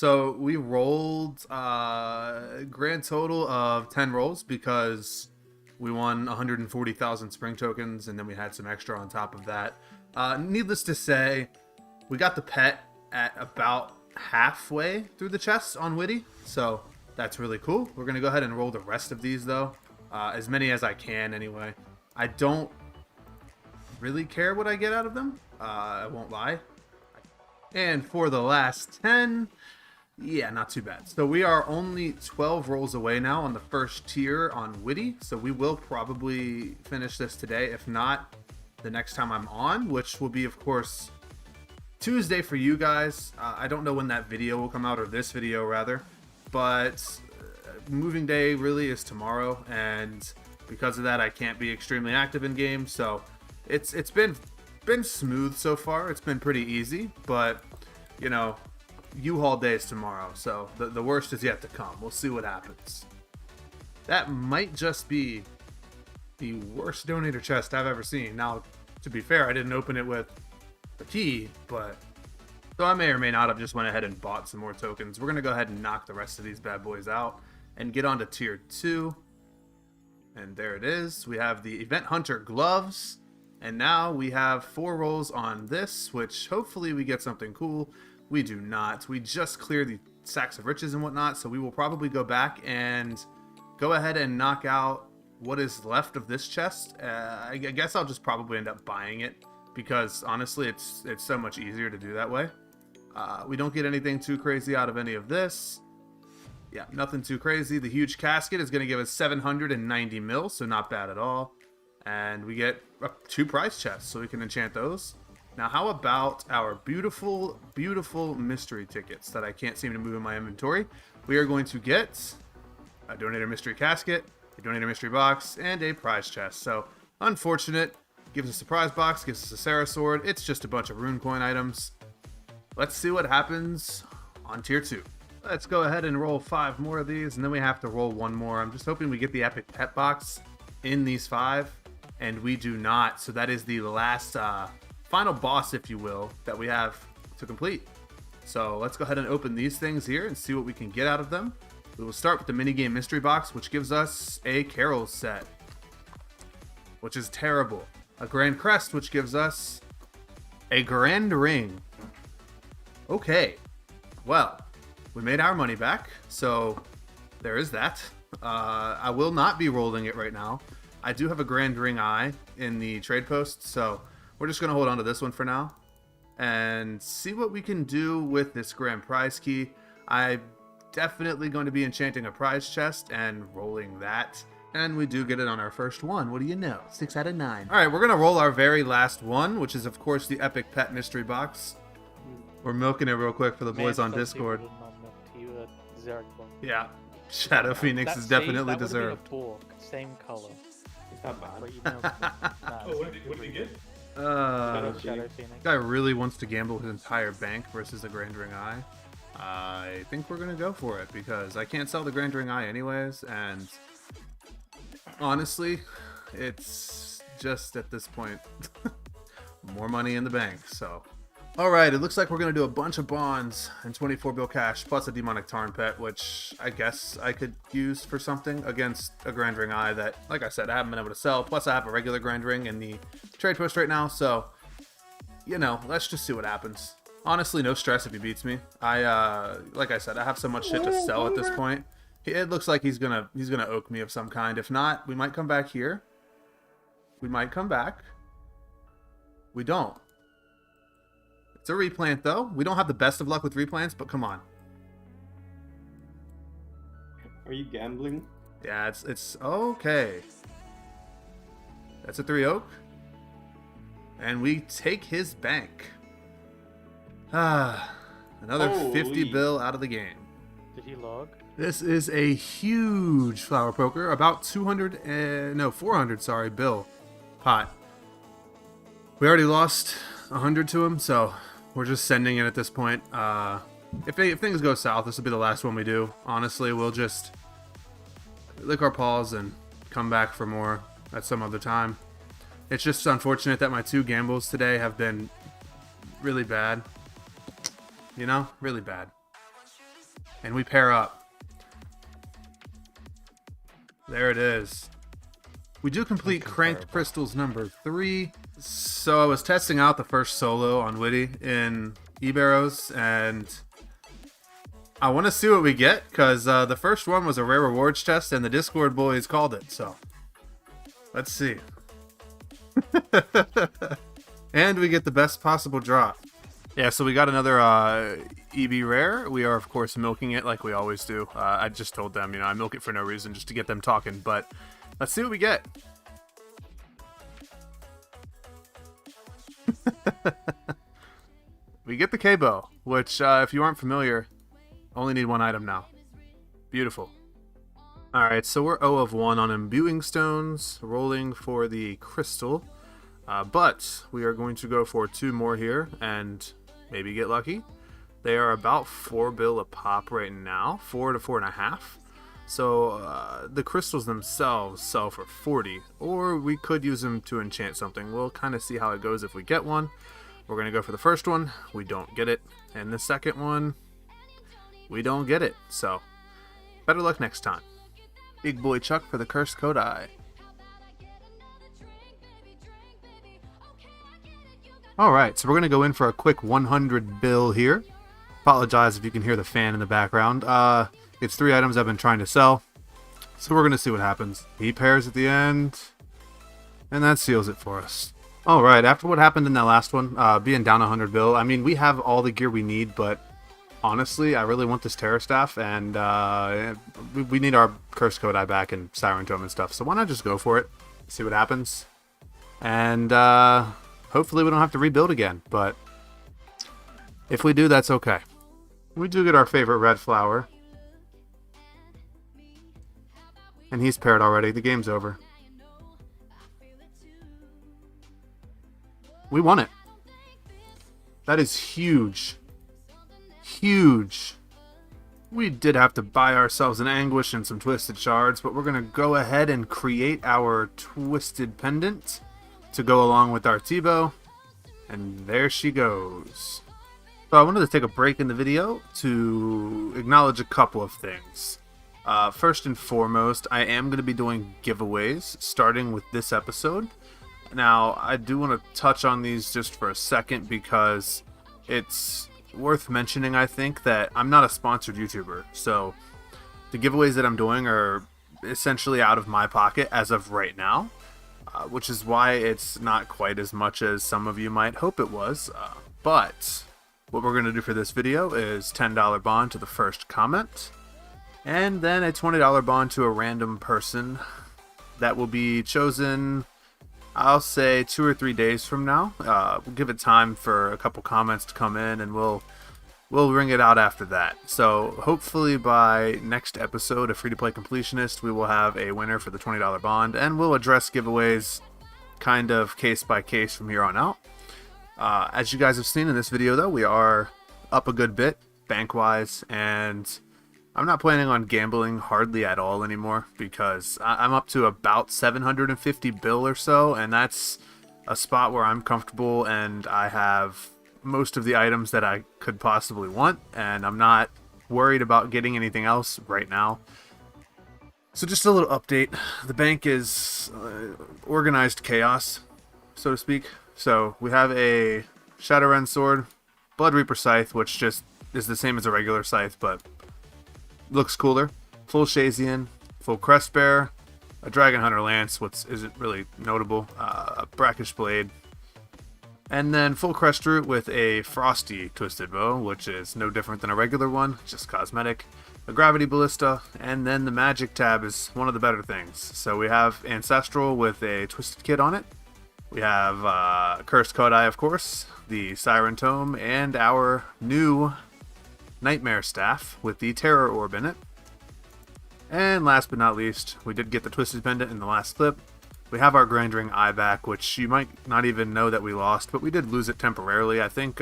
So we rolled grand total of 10 rolls because we won 140,000 spring tokens, and then we had some extra on top of that. Needless to say, we got the pet at about halfway through the chest on Witty, so that's really cool. We're going to go ahead and roll the rest of these, though. As many as I can, anyway. I don't really care what I get out of them. I won't lie. And for the last 10, yeah, not too bad. So we are only 12 rolls away now on the first tier on Witty. So we will probably finish this today. If not, the next time I'm on, which will be, of course, Tuesday for you guys. I don't know when that video will come out, or this video rather. But moving day really is tomorrow. And because of that, I can't be extremely active in game. So it's been smooth so far. It's been pretty easy. But, you know, U-Haul day is tomorrow, so the worst is yet to come. We'll see what happens. That might just be the worst donator chest I've ever seen. Now, to be fair, I didn't open it with a key, but so I may or may not have just went ahead and bought some more tokens. We're going to go ahead and knock the rest of these bad boys out and get on to tier 2. And there it is. We have the Event Hunter gloves, and now we have 4 rolls on this, which hopefully we get something cool. We do not. We just cleared the sacks of riches and whatnot, so we will probably go back and go ahead and knock out what is left of this chest. I guess I'll just probably end up buying it because honestly, it's so much easier to do that way. We don't get anything too crazy out of any of this. Yeah, nothing too crazy. The huge casket is going to give us 790 mil, so not bad at all. And we get 2 prize chests, so we can enchant those. Now, how about our beautiful, beautiful mystery tickets that I can't seem to move in my inventory? We are going to get a donator mystery casket, a donator mystery box, and a prize chest. So, unfortunate. Gives us a prize box, gives us a Sarah sword. It's just a bunch of rune coin items. Let's see what happens on tier 2. Let's go ahead and roll 5 more of these, and then we have to roll 1 more. I'm just hoping we get the epic pet box in these 5, and we do not. So that is the last final boss, if you will, that we have to complete. So let's go ahead and open these things here and see what we can get out of them. We will start with the minigame mystery box, which gives us a Carol set, which is terrible. A grand crest, which gives us a grand ring. Okay, well, we made our money back, so there is that. I will not be rolling it right now. I do have a grand ring eye in the trade post, so we're just going to hold on to this one for now and see what we can do with this grand prize key. I'm definitely going to be enchanting a prize chest and rolling that. And we do get it on our first one. What do you know? 6 out of 9. All right, we're going to roll our very last one, which is, of course, the epic pet mystery box. We're milking it real quick for the boys on Discord. Yeah, Shadow Phoenix is definitely deserved. Same color. It's not bad. But you know, What did we get? Shadow Phoenix. This guy really wants to gamble his entire bank versus a Grand Ring Eye. I think we're going to go for it because I can't sell the Grand Ring Eye anyways, and honestly, it's just at this point more money in the bank, so. Alright, it looks like we're going to do a bunch of bonds and 24 bill cash plus a demonic Tarn pet, which I guess I could use for something against a Grand Ring Eye that, like I said, I haven't been able to sell. Plus I have a regular Grand Ring in the trade post right now, so, you know, let's just see what happens. Honestly, no stress if he beats me. Like I said, I have so much shit to sell at this point. It looks like he's gonna oak me of some kind. If not, we might come back here. We might come back. We don't. It's a replant, though. We don't have the best of luck with replants, but come on. Are you gambling? Yeah, it's okay. That's a 3 oak. And we take his bank. Another Holy. 50 bill out of the game. Did he log? This is a huge flower poker. About 400, sorry, bill pot. We already lost 100 to him, so we're just sending it at this point. If things go south, this will be the last one we do. Honestly, we'll just lick our paws and come back for more at some other time. It's just unfortunate that my 2 gambles today have been really bad. You know, really bad. And we pair up. There it is. We do complete Cranked Crystals number 3. So I was testing out the first solo on Witty in Ebarrows, and I want to see what we get, because the first one was a rare rewards chest, and the Discord boys called it, so let's see. And we get the best possible drop. Yeah, so we got another EB rare. We are, of course, milking it like we always do. I just told them, I milk it for no reason, just to get them talking, but let's see what we get. We get the K-Bow, which, if you aren't familiar, only need one item now. Beautiful. Alright, so we're 0 of 1 on imbuing stones, rolling for the crystal. But we are going to go for 2 more here, and maybe get lucky. They are about 4 bill a pop right now, 4 to 4.5. So the crystals themselves sell for 40, or we could use them to enchant something. We'll kind of see how it goes if we get one. We're going to go for the first one. We don't get it. And the second one, we don't get it. So better luck next time. Big boy Chuck for the Cursed Kodai. Alright, so we're going to go in for a quick 100 bill here. Apologize if you can hear the fan in the background. It's 3 items I've been trying to sell. So we're going to see what happens. He pairs at the end. And that seals it for us. Alright, after what happened in that last one, being down 100 bill, I mean, we have all the gear we need, but honestly, I really want this Terror Staff, and we need our Cursed Kodai back and Siren Tome and stuff. So why not just go for it, see what happens, and hopefully we don't have to rebuild again, but if we do, that's okay. We do get our favorite red flower. And he's paired already. The game's over. We won it. That is huge. Huge. We did have to buy ourselves an Anguish and some Twisted Shards, but we're going to go ahead and create our Twisted Pendant to go along with our T-Bow. And there she goes. So I wanted to take a break in the video to acknowledge a couple of things. First and foremost, I am going to be doing giveaways starting with this episode. Now, I do want to touch on these just for a second because it's worth mentioning, I think, that I'm not a sponsored YouTuber. So the giveaways that I'm doing are essentially out of my pocket as of right now, which is why it's not quite as much as some of you might hope it was. But what we're going to do for this video is $10 bond to the first comment, and then a $20 bond to a random person that will be chosen, I'll say 2 or 3 days from now. We'll give it time for a couple comments to come in, and we'll ring it out after that. So hopefully by next episode of Free-to-Play Completionist, we will have a winner for the $20 bond, and we'll address giveaways kind of case by case from here on out. As you guys have seen in this video, though, we are up a good bit bank-wise, and I'm not planning on gambling hardly at all anymore because I'm up to about 750 bill or so, and that's a spot where I'm comfortable and I have most of the items that I could possibly want, and I'm not worried about getting anything else right now. So just a little update. The bank is organized chaos, so to speak. So we have a Shadowrend Sword, Blood Reaper Scythe, which just is the same as a regular scythe, but looks cooler. Full Shazian, full Crestbearer, a Dragon Hunter Lance, which isn't really notable, a Brackish Blade, and then full Crest Root with a Frosty Twisted Bow, which is no different than a regular one, just cosmetic, a Gravity Ballista, and then the Magic tab is one of the better things. So we have Ancestral with a Twisted Kit on it. We have Cursed Kodai, of course, the Siren Tome, and our new Nightmare Staff with the Terror Orb in it. And last but not least, we did get the Twisted Pendant in the last clip. We have our Grand Ring Eye back, which you might not even know that we lost, but we did lose it temporarily. I think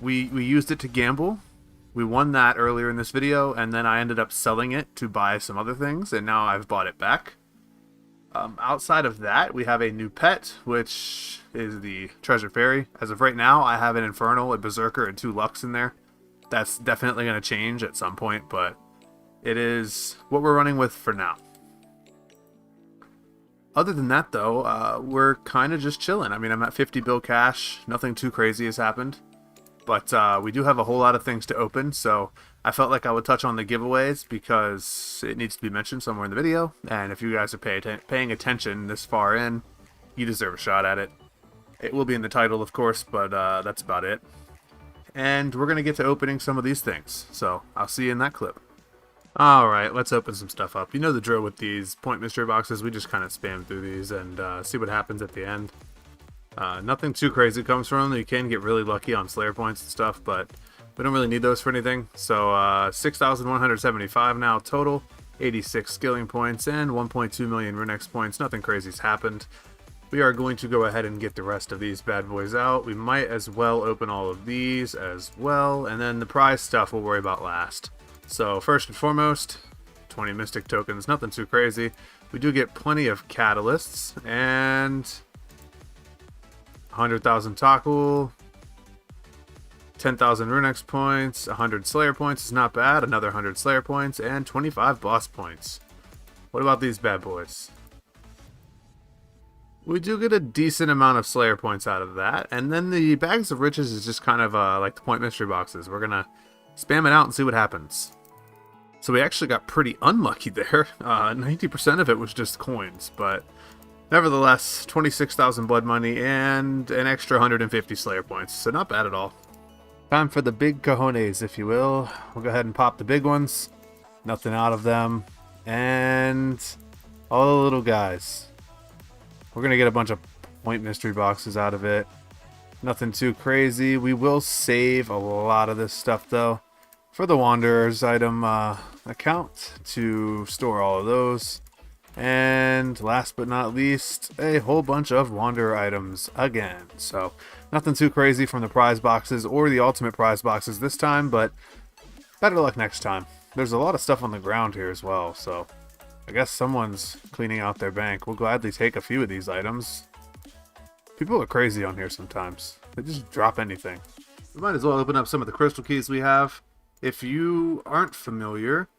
we used it to gamble. We won that earlier in this video, and then I ended up selling it to buy some other things, and now I've bought it back. Outside of that, we have a new pet, which is the Treasure Fairy. As of right now, I have an Infernal, a Berserker, and 2 Lux in there. That's definitely going to change at some point, but it is what we're running with for now. Other than that, though, we're kind of just chilling. I mean, I'm at 50 bill cash. Nothing too crazy has happened. But we do have a whole lot of things to open, so I felt like I would touch on the giveaways because it needs to be mentioned somewhere in the video. And if you guys are paying attention this far in, you deserve a shot at it. It will be in the title, of course, but that's about it. And we're going to get to opening some of these things, so I'll see you in that clip. Alright, let's open some stuff up. You know the drill with these point mystery boxes. We just kind of spam through these and see what happens at the end. Nothing too crazy comes from them. You can get really lucky on Slayer points and stuff, but we don't really need those for anything. So 6,175 now total, 86 skilling points, and 1.2 million Runex points. Nothing crazy's happened. We are going to go ahead and get the rest of these bad boys out. We might as well open all of these as well, and then the prize stuff we'll worry about last. So first and foremost, 20 Mystic tokens, nothing too crazy. We do get plenty of catalysts, and 100,000 Tackle, 10,000 Runex points, 100 Slayer points is not bad, another 100 Slayer points, and 25 boss points. What about these bad boys? We do get a decent amount of Slayer points out of that, and then the Bags of Riches is just kind of like the point mystery boxes. We're gonna spam it out and see what happens. So we actually got pretty unlucky there. 90% of it was just coins, but nevertheless, 26,000 blood money and an extra 150 Slayer points, so not bad at all. Time for the big cojones, if you will. We'll go ahead and pop the big ones. Nothing out of them. And all the little guys. We're going to get a bunch of point mystery boxes out of it. Nothing too crazy. We will save a lot of this stuff, though, for the Wanderer's item account to store all of those. And last but not least, a whole bunch of Wanderer items again. So nothing too crazy from the prize boxes or the ultimate prize boxes this time, but better luck next time. There's a lot of stuff on the ground here as well, so I guess someone's cleaning out their bank. We'll gladly take a few of these items. People are crazy on here sometimes. They just drop anything. We might as well open up some of the crystal keys we have. If you aren't familiar,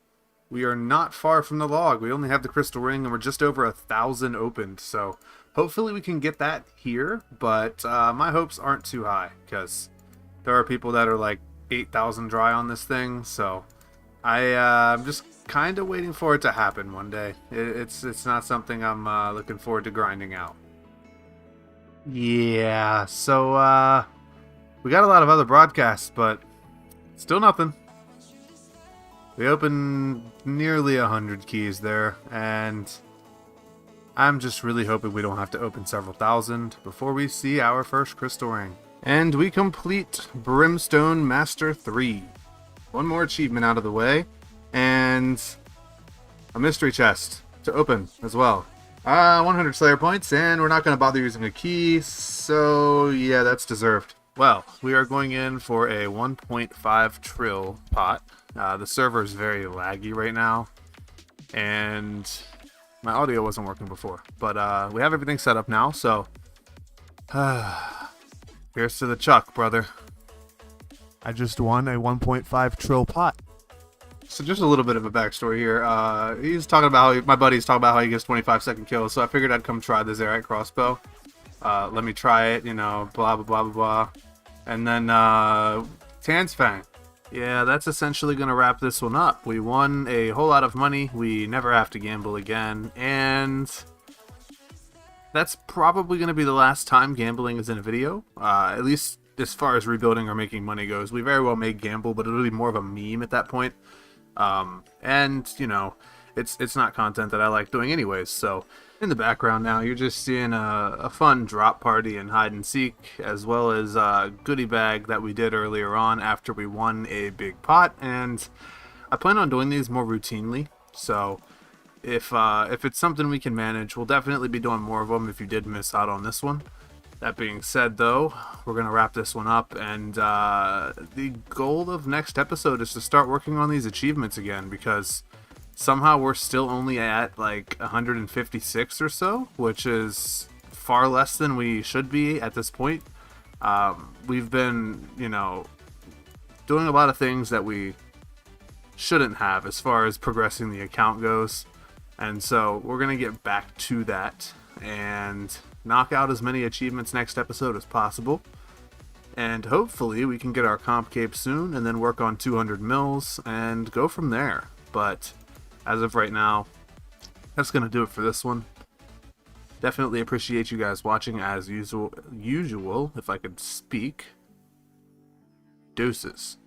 we are not far from the log. We only have the crystal ring and we're just over 1,000 opened. So hopefully we can get that here, but my hopes aren't too high because there are people that are like 8,000 dry on this thing. So I'm just kind of waiting for it to happen one day. It's not something I'm looking forward to grinding out. Yeah, so we got a lot of other broadcasts, but still nothing. We opened nearly 100 keys there, and I'm just really hoping we don't have to open several thousand before we see our first crystal ring. And we complete Brimstone Master 3. One more achievement out of the way, and a mystery chest to open as well. 100 Slayer points, and we're not going to bother using a key, so yeah, that's deserved. Well, we are going in for a 1.5 trill pot. The server is very laggy right now, and my audio wasn't working before, but we have everything set up now, so here's to the Chuck, brother. I just won a 1.5 trill pot. So just a little bit of a backstory here. He's talking about how my buddy's talking about how he gets 25-second kills, so I figured I'd come try the Zenyte crossbow. Let me try it, you know, blah blah blah blah blah. And then Tan's Fang. Yeah, that's essentially going to wrap this one up. We won a whole lot of money. We never have to gamble again. And that's probably going to be the last time gambling is in a video. At least as far as rebuilding or making money goes. We very well may gamble, but it'll be more of a meme at that point. And, you know, it's not content that I like doing anyways. So in the background now, you're just seeing a fun drop party and hide and seek, as well as a goodie bag that we did earlier on after we won a big pot. And I plan on doing these more routinely. So if it's something we can manage, we'll definitely be doing more of them if you did miss out on this one. That being said, though, we're going to wrap this one up, and the goal of next episode is to start working on these achievements again, because somehow we're still only at like 156 or so, which is far less than we should be at this point. We've been, you know, doing a lot of things that we shouldn't have as far as progressing the account goes. And so we're going to get back to that and knock out as many achievements next episode as possible. And hopefully we can get our comp cape soon and then work on 200 mils and go from there. But as of right now, that's going to do it for this one. Definitely appreciate you guys watching as usual, if I could speak. Deuces.